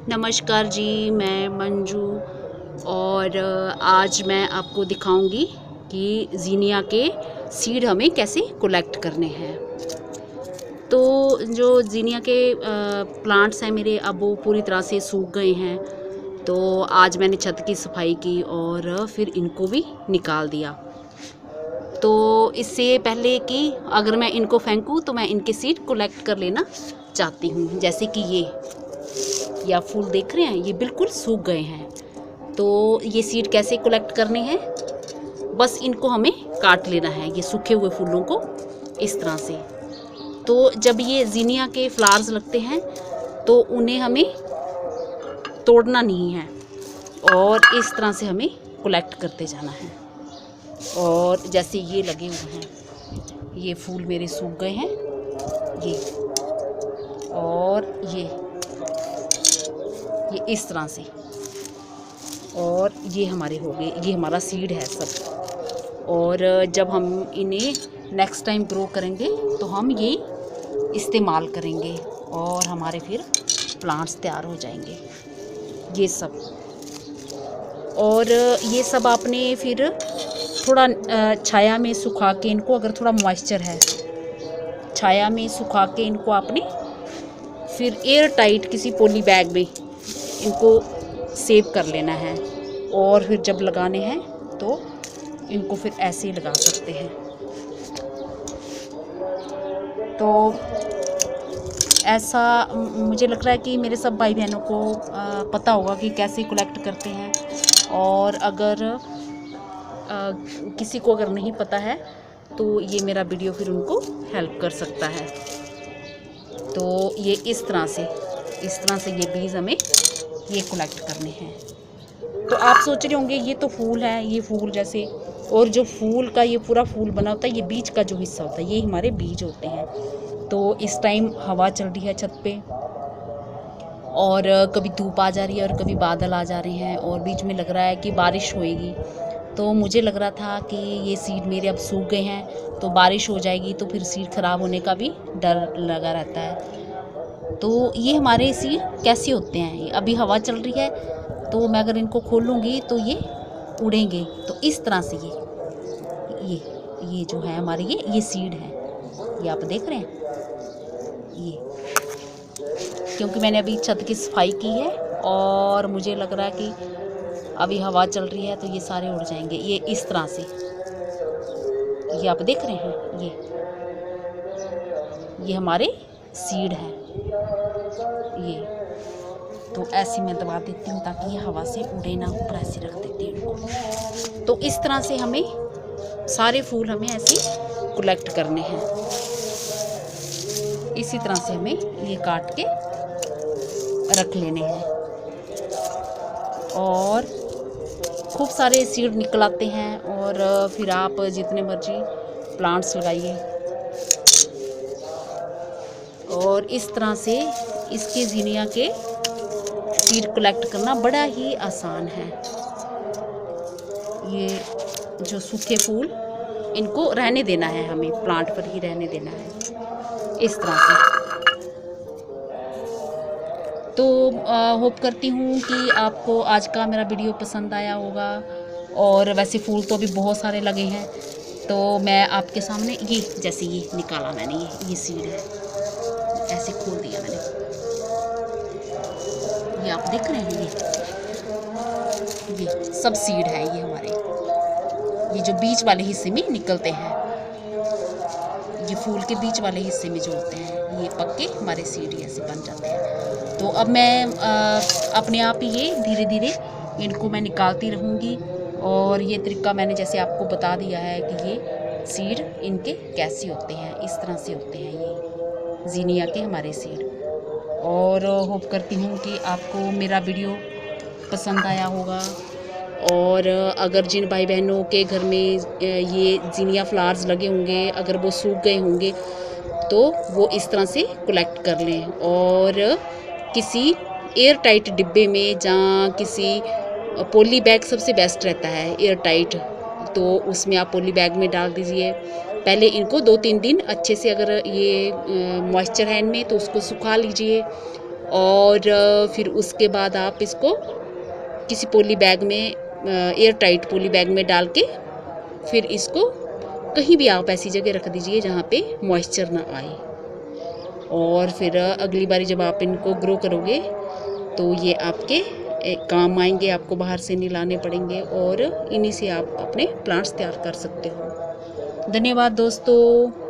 नमस्कार जी, मैं मंजू और आज मैं आपको दिखाऊंगी कि ज़ीनिया के सीड हमें कैसे कलेक्ट करने हैं। तो जो ज़ीनिया के प्लांट्स हैं मेरे, अब वो पूरी तरह से सूख गए हैं। तो आज मैंने छत की सफाई की और फिर इनको भी निकाल दिया। तो इससे पहले कि अगर मैं इनको फेंकूं तो मैं इनके सीड कलेक्ट कर लेना चाहती हूँ। जैसे कि ये आप फूल देख रहे हैं, ये बिल्कुल सूख गए हैं। तो ये सीड कैसे कलेक्ट करने हैं, बस इनको हमें काट लेना है, ये सूखे हुए फूलों को इस तरह से। तो जब ये ज़ीनिया के फ्लावर्स लगते हैं तो उन्हें हमें तोड़ना नहीं है और इस तरह से हमें कलेक्ट करते जाना है। और जैसे ये लगे हुए हैं, ये फूल मेरे सूख गए हैं, ये और ये इस तरह से, और ये हमारे हो गए, ये हमारा सीड है सब। और जब हम इन्हें नेक्स्ट टाइम ग्रो करेंगे तो हम ये इस्तेमाल करेंगे और हमारे फिर प्लांट्स तैयार हो जाएंगे ये सब। और ये सब आपने फिर थोड़ा छाया में सुखा के इनको, अगर थोड़ा मॉइस्चर है, छाया में सुखा के इनको आपने फिर एयर टाइट किसी पॉली बैग में इनको सेव कर लेना है। और फिर जब लगाने हैं तो इनको फिर ऐसे ही लगा सकते हैं। तो ऐसा मुझे लग रहा है कि मेरे सब भाई बहनों को पता होगा कि कैसे कलेक्ट करते हैं। और अगर किसी को अगर नहीं पता है तो ये मेरा वीडियो फिर उनको हेल्प कर सकता है। तो ये इस तरह से ये बीज हमें ये कलेक्ट करने हैं। तो आप सोच रहे होंगे ये तो फूल है, ये फूल जैसे, और जो फूल का ये पूरा फूल बना होता है, ये बीज का जो हिस्सा होता है, ये हमारे बीज होते हैं। तो इस टाइम हवा चल रही है छत पे और कभी धूप आ जा रही है और कभी बादल आ जा रहे हैं और बीच में लग रहा है कि बारिश होएगी। तो मुझे लग रहा था कि ये सीड मेरे अब सूख गए हैं, तो बारिश हो जाएगी तो फिर सीड ख़राब होने का भी डर लगा रहता है। तो ये हमारे सीड कैसे होते हैं, अभी हवा चल रही है तो मैं अगर इनको खोलूँगी तो ये उड़ेंगे। तो इस तरह से ये जो है हमारे ये सीड है, ये आप देख रहे हैं। ये क्योंकि मैंने अभी छत की सफाई की है और मुझे लग रहा है कि अभी हवा चल रही है तो ये सारे उड़ जाएंगे। ये इस तरह से, ये आप देख रहे हैं, ये हमारे सीड हैं ये। तो ऐसे मैं दबा देती हूँ ताकि ये हवा से उड़े ना, ऊपर ऐसे रख देती हूँ इनको। तो इस तरह से हमें सारे फूल हमें ऐसे कलेक्ट करने हैं। इसी तरह से हमें ये काट के रख लेने हैं और खूब सारे सीड निकल आते हैं। और फिर आप जितने मर्जी प्लांट्स लगाइए। और इस तरह से इसके ज़ीनिया के सीड कलेक्ट करना बड़ा ही आसान है। ये जो सूखे फूल, इनको रहने देना है, हमें प्लांट पर ही रहने देना है इस तरह से। तो होप करती हूँ कि आपको आज का मेरा वीडियो पसंद आया होगा। और वैसे फूल तो अभी बहुत सारे लगे हैं, तो मैं आपके सामने ये जैसे ये निकाला मैंने, ये सीड है, ऐसे खोल दिया मैंने, ये आप देख रहे हैं, ये सब सीड है। ये हमारे ये जो बीच वाले हिस्से में निकलते हैं, ये फूल के बीच वाले हिस्से में जो होते हैं, ये पक्के हमारे सीड ऐसे बन जाते हैं। तो अब मैं अपने आप ही ये धीरे धीरे इनको मैं निकालती रहूँगी। और ये तरीका मैंने जैसे आपको बता दिया है कि ये सीड इनके कैसे होते हैं, इस तरह से होते हैं ये ज़ीनिया के हमारे सीड। और होप करती हूँ कि आपको मेरा वीडियो पसंद आया होगा। और अगर जिन भाई बहनों के घर में ये ज़ीनिया फ्लावर्स लगे होंगे, अगर वो सूख गए होंगे तो वो इस तरह से कलेक्ट कर लें और किसी एयर टाइट डिब्बे में या किसी पॉली बैग सबसे बेस्ट रहता है एयर टाइट। तो उसमें आप पॉली बैग में डाल दीजिए। पहले इनको 2-3 दिन अच्छे से, अगर ये मॉइस्चर है इनमें तो उसको सुखा लीजिए और फिर उसके बाद आप इसको किसी पॉली बैग में, एयर टाइट पॉली बैग में डाल के फिर इसको कहीं भी आप ऐसी जगह रख दीजिए जहाँ पे मॉइस्चर ना आए। और फिर अगली बारी जब आप इनको ग्रो करोगे तो ये आपके काम आएंगे, आपको बाहर से नहीं लाने पड़ेंगे और इन्हीं से आप अपने प्लांट्स तैयार कर सकते हो। धन्यवाद दोस्तों।